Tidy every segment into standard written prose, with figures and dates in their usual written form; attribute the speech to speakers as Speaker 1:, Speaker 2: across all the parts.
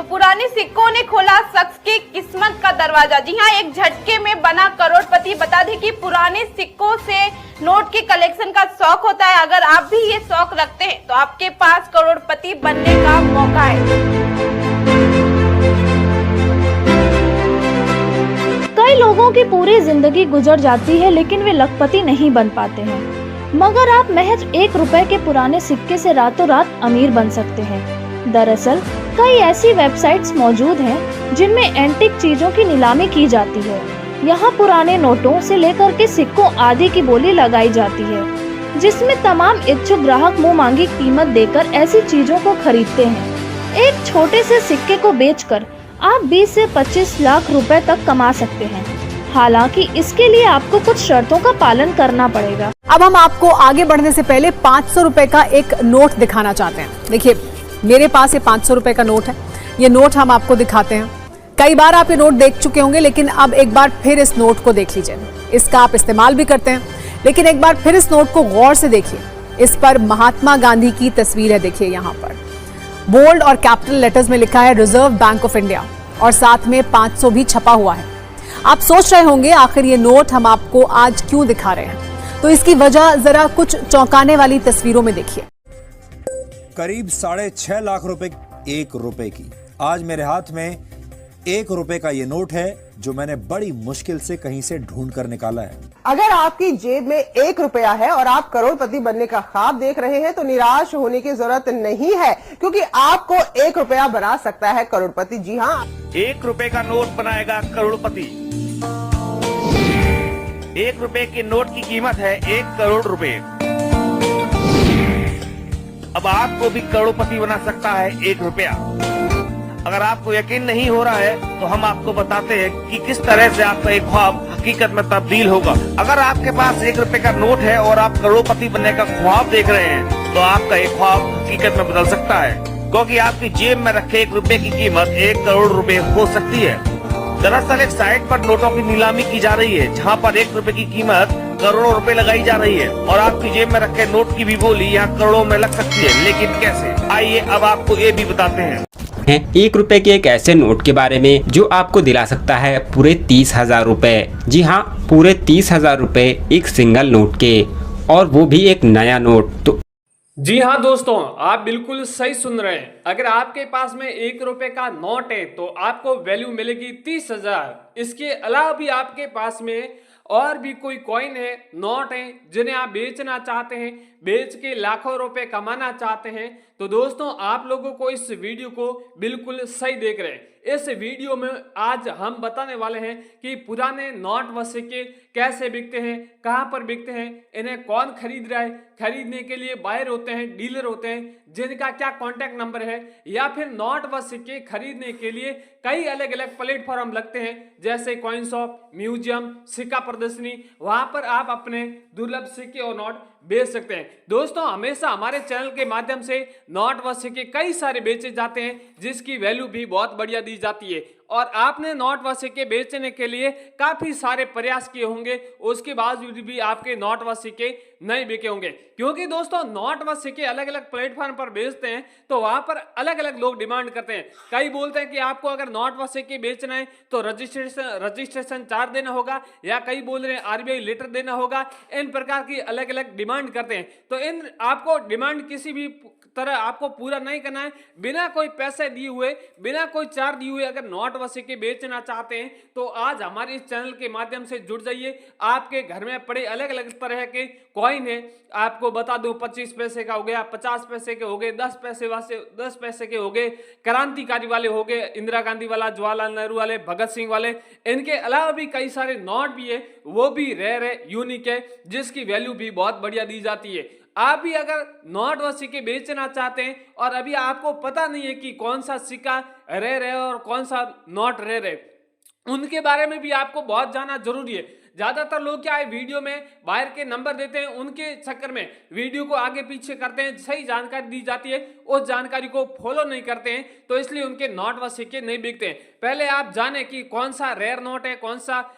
Speaker 1: तो पुराने सिक्कों ने खोला शख्स की किस्मत का दरवाजा। जी हाँ, एक झटके में बना करोड़पति। बता दें कि पुराने सिक्कों से नोट के कलेक्शन का शौक होता है। अगर आप भी ये शौक रखते हैं तो आपके पास करोड़पति बनने का मौका है।
Speaker 2: कई लोगों की पूरी जिंदगी गुजर जाती है लेकिन वे लखपति नहीं बन पाते हैं, मगर आप महज 1 रुपए के पुराने सिक्के से रातों रात अमीर बन सकते हैं। दरअसल कई ऐसी वेबसाइट्स मौजूद हैं जिनमें एंटीक चीजों की नीलामी की जाती है। यहाँ पुराने नोटों से लेकर के सिक्कों आदि की बोली लगाई जाती है, जिसमें तमाम इच्छुक ग्राहक मुंह मांगी कीमत देकर ऐसी चीजों को खरीदते हैं। एक छोटे से सिक्के को बेचकर आप 20 से 25 लाख रुपए तक कमा सकते हैं। हालांकि इसके लिए आपको कुछ शर्तों का पालन करना पड़ेगा।
Speaker 3: अब हम आपको आगे बढ़ने से पहले 500 रुपए का एक नोट दिखाना चाहते हैं। देखिए, मेरे पास ये 500 रुपए का नोट है। ये नोट हम आपको दिखाते हैं। कई बार आप ये नोट देख चुके होंगे, लेकिन अब एक बार फिर इस नोट को देख लीजिए। इसका आप इस्तेमाल भी करते हैं, लेकिन एक बार फिर इस नोट को गौर से देखिए। इस पर महात्मा गांधी की तस्वीर है। देखिए, यहाँ पर बोल्ड और कैपिटल लेटर्स में लिखा है रिजर्व बैंक ऑफ इंडिया, और साथ में 500 भी छपा हुआ है। आप सोच रहे होंगे आखिर ये नोट हम आपको आज क्यों दिखा रहे हैं, तो इसकी वजह जरा कुछ चौंकाने वाली तस्वीरों में देखिए।
Speaker 4: करीब 6.5 लाख रुपए 1 रुपए की। आज मेरे हाथ में 1 रुपए का ये नोट है, जो मैंने बड़ी मुश्किल से कहीं से ढूंढ कर निकाला है।
Speaker 5: अगर आपकी जेब में 1 रुपया है और आप करोड़पति बनने का ख्वाब देख रहे हैं तो निराश होने की जरूरत नहीं है, क्योंकि आपको 1 रुपया बना सकता है करोड़पति। जी हाँ,
Speaker 6: 1 रुपए का नोट बनाएगा करोड़पति। 1 रुपए के नोट की कीमत है 1 करोड़ रुपए। अब आपको भी करोड़पति बना सकता है 1 रुपया। अगर आपको यकीन नहीं हो रहा है तो हम आपको बताते हैं कि किस तरह से आपका एक ख्वाब हकीकत में तब्दील होगा। अगर आपके पास 1 रुपए का नोट है और आप करोड़पति बनने का ख्वाब देख रहे हैं तो आपका एक ख्वाब हकीकत में बदल सकता है, क्योंकि आपकी जेब में रखे 1 रुपए की कीमत 1 करोड़ रुपए हो सकती है। दरअसल एक साइट पर नोटों की नीलामी की जा रही है, जहाँ पर 1 रुपए की कीमत करोड़ों रुपए लगाई जा रही है, और आपकी जेब में रखे नोट की भी बोली यहाँ करोड़ों में लग सकती है। लेकिन कैसे, आइए अब आपको ये भी बताते हैं।
Speaker 7: 1 रुपए के एक ऐसे नोट के बारे में जो आपको दिला सकता है पूरे 30,000 रुपए। जी हाँ, पूरे 30,000 रुपए एक सिंगल नोट के, और वो भी एक नया नोट। तो
Speaker 8: जी हाँ दोस्तों, आप बिल्कुल सही सुन रहे हैं। अगर आपके पास में 1 रुपए का नोट है तो आपको वैल्यू मिलेगी 30,000। इसके अलावा भी आपके पास में और भी कोई कॉइन है, नोट है, जिन्हें आप बेचना चाहते हैं, बेच के लाखों रुपए कमाना चाहते हैं, तो दोस्तों आप लोगों को इस वीडियो को बिल्कुल सही देख रहे हैं। इस वीडियो में आज हम बताने वाले हैं कि पुराने नोट व सिक्के कैसे बिकते हैं, कहां पर बिकते हैं, इन्हें कौन खरीद रहा है, खरीदने के लिए बायर होते हैं, डीलर होते हैं, जिनका क्या कॉन्टैक्ट नंबर है, या फिर नोट व सिक्के खरीदने के लिए कई अलग अलग प्लेटफॉर्म लगते हैं, जैसे कॉइन शॉप, म्यूजियम, सिक्का प्रदर्शनी। वहां पर आप अपने दुर्लभ सिक्के और नोट बेच सकते हैं। दोस्तों, हमेशा हमारे चैनल के माध्यम से नोट व सिक्के कई सारे बेचे जाते हैं, जिसकी वैल्यू भी बहुत बढ़िया दी जाती है, और आपने नोट व सिक्के बेचने के लिए काफी सारे प्रयास किए होंगे, उसके बावजूद भी आपके नोट व सिक्के नहीं बिके होंगे। क्योंकि दोस्तों नोट व सिक्के अलग अलग प्लेटफॉर्म पर बेचते हैं तो वहां पर अलग अलग लोग डिमांड करते हैं। कई बोलते हैं कि आपको अगर नोट व सिक्के बेचना है तो रजिस्ट्रेशन चार्ज देना होगा, या कई बोल रहे हैं आरबीआई लेटर देना होगा। इन प्रकार की अलग अलग डिमांड करते हैं। तो इन आपको डिमांड किसी भी तरह आपको पूरा नहीं करना है। बिना कोई पैसे दिए हुए, बिना कोई चार्ज दिए हुए अगर नोट व सिक्के बेचना चाहते हैं तो आज हमारे इस चैनल के माध्यम से जुड़ जाइए। आपके घर में पड़े अलग अलग तरह के कॉइन है, आपको बता दूं 25 पैसे का हो गया, 50 पैसे के हो गए, 10 पैसे के हो गए, क्रांतिकारी वाले हो गए, इंदिरा गांधी वाला, जवाहरलाल नेहरू वाले, भगत सिंह वाले। इनके अलावा भी कई सारे नोट भी है, वो भी रेयर है, यूनिक है, जिसकी वैल्यू भी बहुत बढ़िया दी जाती है। आप भी अगर नोट व सिक्के बेचना चाहते हैं और अभी आपको पता नहीं है कि कौन सा सिक्का रेयर है और कौन सा नोट रेयर है, उनके बारे में भी आपको बहुत जानना जरूरी है। ज्यादातर लोग क्या है, वीडियो में बाहर के नंबर देते हैं, उनके चक्कर में वीडियो को आगे पीछे करते हैं, सही जानकारी दी जाती है उस जानकारी को फॉलो नहीं करते हैं, तो इसलिए उनके नोट व सिक्के नहीं बिकते हैं। पहले आप जाने कि कौन सा रेयर नोट है, कौन सा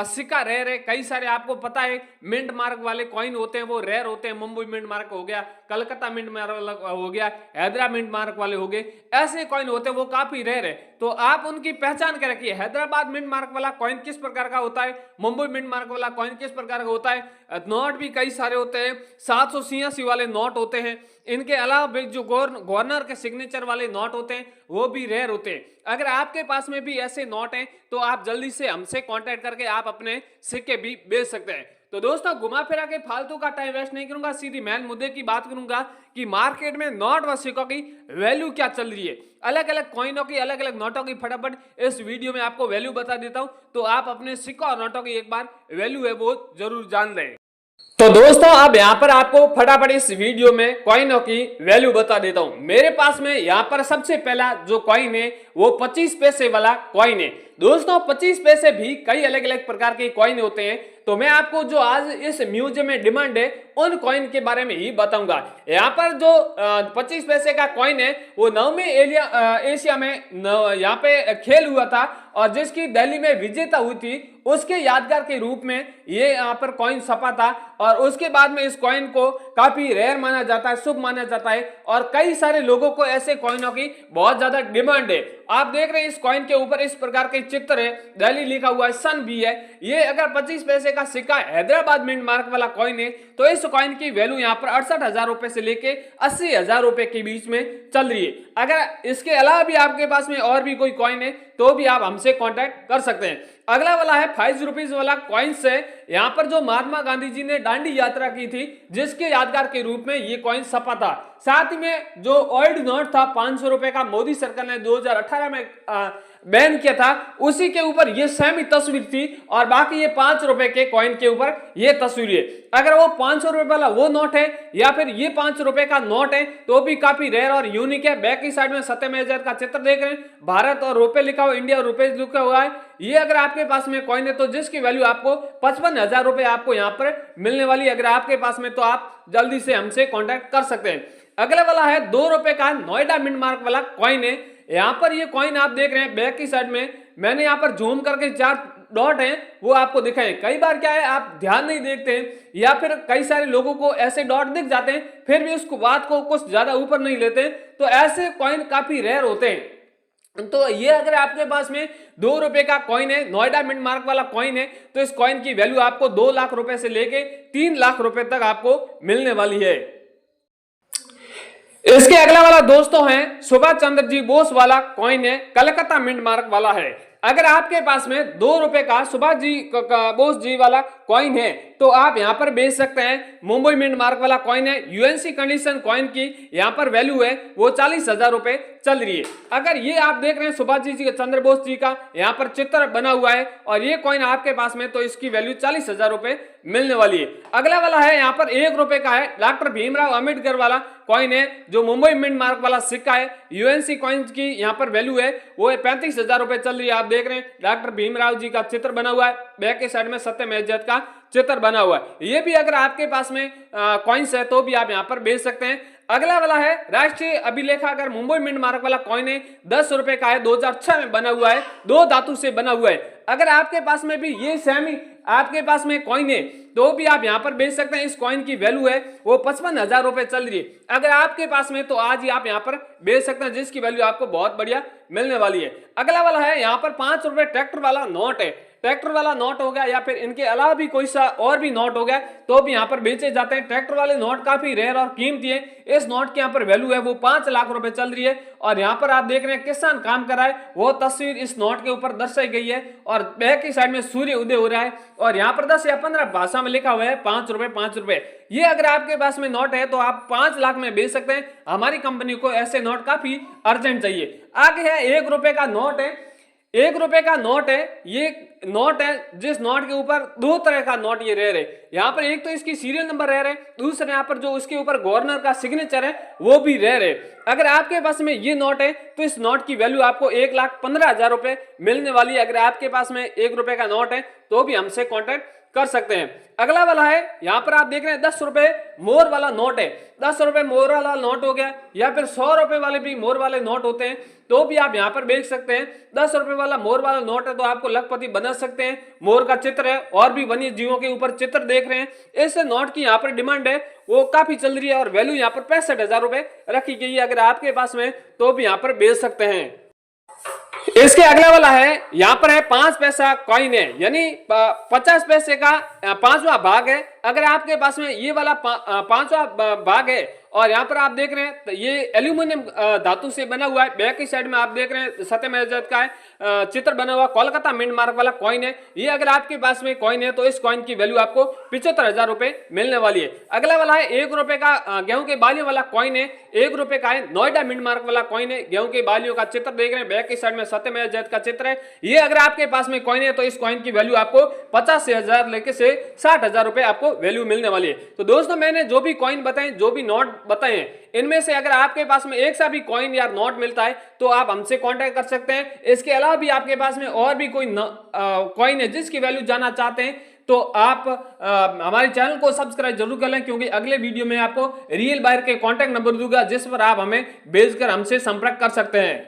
Speaker 8: सिक्का रेयर है। कई सारे आपको पता है मिंट मार्क वाले कॉइन होते हैं वो रेयर होते हैं। मुंबई मिंट मार्क हो गया, कलकत्ता मिंट मार्क हो गया, हैदराबाद मिंट मार्क वाले हो गए, ऐसे कॉइन होते हैं वो काफी रेयर है। तो आप उनकी पहचान कर रखिए। हैदराबाद मिंट मार्क वाला कॉइन किस प्रकार का होता है, मुंबई मिंट मार्क वाला कॉइन किस प्रकार का होता है। नोट भी कई सारे होते हैं, 786 वाले नोट होते हैं। इनके अलावा भी जो गवर्नर के सिग्नेचर वाले नोट होते हैं वो भी रेयर होते हैं। अगर आपके पास में भी ऐसे नोट हैं तो आप जल्दी से हमसे कांटेक्ट करके आप अपने सिक्के भी बेच सकते हैं। तो दोस्तों, घुमा फिरा के फालतू का टाइम वेस्ट नहीं करूंगा, सीधी मेन मुद्दे की बात करूंगा कि मार्केट में नोट व सिक्कों की वैल्यू क्या चल रही है। अलग अलग कॉइनों की, अलग अलग नोटों की फटाफट इस वीडियो में आपको वैल्यू बता देता हूं, तो आप अपने सिक्कों और नोटों की एक बार वैल्यू है वो जरूर जान लें। तो दोस्तों, अब यहाँ पर आपको फटाफट इस वीडियो में कॉइनों की वैल्यू बता देता हूं। मेरे पास में यहाँ पर सबसे पहला जो कॉइन है वो 25 पैसे वाला कॉइन है। दोस्तों, 25 पैसे भी कई अलग अलग प्रकार के कॉइन होते हैं, तो मैं आपको जो आज इस म्यूजियम में डिमांड है उन कॉइन के बारे में ही बताऊंगा। यहाँ पर जो 25 पैसे का कॉइन है वो 9वें एशिया में यहाँ पे खेल हुआ था और जिसकी दिल्ली में विजेता हुई थी, उसके यादगार के रूप में ये यहाँ पर कॉइन छपा था। और उसके बाद में इस कॉइन को काफी रेयर माना जाता है, शुभ माना जाता है और कई सारे लोगों को ऐसे कॉइनों की बहुत ज्यादा डिमांड है। आप देख रहे हैं इस कॉइन के ऊपर इस प्रकार के चित्र है, दिल्ली लिखा हुआ है, सन भी है। ये अगर 25 पैसे का सिक्का हैदराबाद मिंट मार्क वाला कॉइन है तो इस कॉइन की वैल्यू यहाँ पर 68,000 रुपए से लेके 80,000 रुपए के बीच में चल रही है। अगर इसके अलावा भी आपके पास में और भी कोई कॉइन है तो भी आप हमसे कांटेक्ट कर सकते हैं। अगला वाला है 5 रुपीज वाला कॉइन्स है। यहाँ पर जो महात्मा गांधी जी ने दांडी यात्रा की थी जिसके यादगार के रूप में ये कॉइन छपा था। साथ ही में जो ओल्ड नोट था 500 रुपए का, मोदी सरकार ने 2018 में बैन किया था, उसी के ऊपर ये सेम ही तस्वीर थी और बाकी ये 5 रुपए के कॉइन के ऊपर ये तस्वीर है। अगर वो 500 रुपए वाला वो नोट है या फिर ये 5 रुपए का नोट है तो भी काफी रेयर और यूनिक है। बैक की साइड में सत्यमेव का चित्र देख रहे हैं, भारत और रुपए लिखा हुआ, इंडिया और रुपए लिखा हुआ है। ये अगर आपके पास में कॉइन है तो जिसकी वैल्यू आपको 55,000 रुपए आपको यहाँ पर मिलने वाली। अगर आपके पास में तो आप जल्दी से हमसे कॉन्टेक्ट कर सकते हैं। अगला वाला है 2 रुपए का नोएडा मिंट मार्क वाला कॉइन है। यहाँ पर ये कॉइन आप देख रहे हैं, बैक की साइड में मैंने यहाँ पर जूम करके 4 डॉट हैं वो आपको दिखाए। कई बार क्या है आप ध्यान नहीं देखते हैं या फिर कई सारे लोगों को ऐसे डॉट दिख जाते हैं फिर भी उसको बात को कुछ ज्यादा ऊपर नहीं लेते, तो ऐसे कॉइन काफी रेयर होते हैं। तो ये अगर आपके पास में 2 रुपए का कॉइन है, नोएडा मिंट मार्क वाला कॉइन है, तो इस कॉइन की वैल्यू आपको 2 लाख रुपए से लेके 3 लाख रुपए तक आपको मिलने वाली है। इसके अगला वाला दोस्तों है सुभाष चंद्र जी बोस वाला कॉइन है, कलकत्ता मिंट मार्क वाला है। अगर आपके पास में 2 रुपए का सुभाष जी बोस जी वाला कॉइन है तो आप यहां पर बेच सकते हैं। मुंबई मिंट मार्क वाला कॉइन है, यूएनसी कंडीशन कॉइन की यहां पर वैल्यू है वो 40,000 रुपए चल रही है। अगर ये आप देख रहे हैं सुभाष जी चंद्र बोस जी का यहाँ पर चित्र बना हुआ है और ये कॉइन आपके पास में तो इसकी वैल्यू 40,000 रुपए मिलने वाली है। अगला वाला है यहाँ पर 1 रुपए का है, डॉक्टर भीमराव अंबेडकर वाला कॉइन है जो मुंबई मिंट मार्क वाला सिक्का है। यूएनसी कॉइन की यहाँ पर वैल्यू है वो 35,000 रुपए चल रही है। आप देख रहे हैं डॉक्टर भीमराव जी का चित्र बना हुआ है, बैक के साइड में सत्यमेव का चित्र बना हुआ है। ये भी अगर आपके पास में कॉइन्स है तो भी आप यहाँ पर बेच सकते हैं। अगला वाला है राष्ट्रीय अभिलेखागार मुंबई मिंट मार्क वाला कॉइन है, 10 रुपए का है, 2006 में बना हुआ है, 2 धातु से बना हुआ है। अगर आपके पास में भी ये सेम ही आपके पास में कॉइन है तो भी आप यहाँ पर बेच सकते हैं। इस कॉइन की वैल्यू है वो 55,000 रुपए चल रही है। अगर आपके पास में तो आज ही आप यहाँ पर बेच सकते हैं जिसकी वैल्यू आपको बहुत बढ़िया मिलने वाली है। अगला वाला है यहाँ पर 5 रुपए ट्रैक्टर वाला नोट है, ट्रैक्टर वाला नोट हो गया या फिर इनके अलावा भी कोई सा और भी नोट हो गया तो भी यहाँ पर बेचे जाते हैं। ट्रैक्टर वाले नोट काफी रेयर और कीमती है। इस नोट की यहाँ पर वैल्यू है वो 5 लाख रुपए चल रही है। और यहाँ पर आप देख रहे हैं किसान काम कर रहा है वो तस्वीर इस नोट के ऊपर दर्शाई गई है और बैक की साइड में सूर्य उदय हो रहा है और यहाँ पर 10 या 15 भाषा में लिखा हुआ है 5 रुपए 5 रुपए। ये अगर आपके पास में नोट है तो आप 5 लाख में बेच सकते हैं। हमारी कंपनी को ऐसे नोट काफी अर्जेंट चाहिए। आगे है 1 रुपए का नोट है, 1 रुपए का नोट है। ये नोट है जिस नोट के ऊपर 2 तरह का नोट ये रेयर है। यहाँ पर एक तो इसकी सीरियल नंबर रेयर है, दूसरे यहाँ पर जो उसके ऊपर गवर्नर का सिग्नेचर है वो भी रेयर है। अगर आपके पास में ये नोट है तो इस नोट की वैल्यू आपको 1,15,000 रुपए मिलने वाली है। अगर आपके पास में 1 रुपए का नोट है तो भी हमसे कॉन्टेक्ट कर सकते हैं। अगला वाला है, यहाँ पर आप देख रहे हैं 10 रुपए मोर वाला नोट है। 10 रुपए मोर वाला नोट हो गया, या फिर 100 रुपए वाले भी मोर वाले नोट होते हैं, तो भी आप यहाँ पर बेच सकते हैं। 10 रुपए वाला मोर वाला नोट है तो आपको लखपति बना सकते हैं। मोर का चित्र है और भी वन्य जीवों के ऊपर चित्र देख रहे हैं। इस नोट की यहाँ पर डिमांड है वो काफी चल रही है और वैल्यू यहाँ पर 65,000 रुपए रखी गई है। अगर आपके पास में तो भी यहाँ पर बेच सकते हैं। इसके अगला वाला है, यहाँ पर है 5 पैसा कॉइन है, यानी 50 पैसे का 5वां भाग है। अगर आपके पास में ये वाला 5वां भाग है और यहाँ पर आप देख रहे हैं तो ये एल्यूमिनियम धातु से बना हुआ है। बैक की साइड में आप देख रहे हैं सत्यमेव का है चित्र बना हुआ, कोलकाता मिंट मार्क वाला कॉइन है। ये अगर आपके पास में कॉइन है तो इस कॉइन की वैल्यू आपको 75,000 रुपए मिलने वाली है। अगला वाला है 1 रुपए का गेहूं के बालियों वाला कॉइन है। 1 रुपए का है, नोएडा मिंट मार्क वाला कॉइन है। गेहूं के बालियों का चित्र देख रहे हैं, बैक की साइड में सत्यमेव का चित्र है। ये अगर आपके पास में कॉइन है तो इस कॉइन की वैल्यू आपको 50,000 लेके से 60,000 रुपए आपको वैल्यू मिलने वाली है। तो दोस्तों मैंने जो भी कॉइन बताए, जो भी नोट बताए हैं, इनमें से अगर आपके पास में एक सा भी कॉइन या नोट मिलता है तो आप हमसे कांटेक्ट कर सकते हैं। इसके अलावा भी आपके पास में और भी कोई कॉइन है जिसकी वैल्यू जानना चाहते हैं तो आप हमारे चैनल को सब्सक्राइब जरूर कर लें, क्योंकि अगले वीडियो में आपको रियल बायर के कांटेक्ट नंबर दूंगा जिस पर आप हमें भेजकर हमसे संपर्क कर सकते हैं।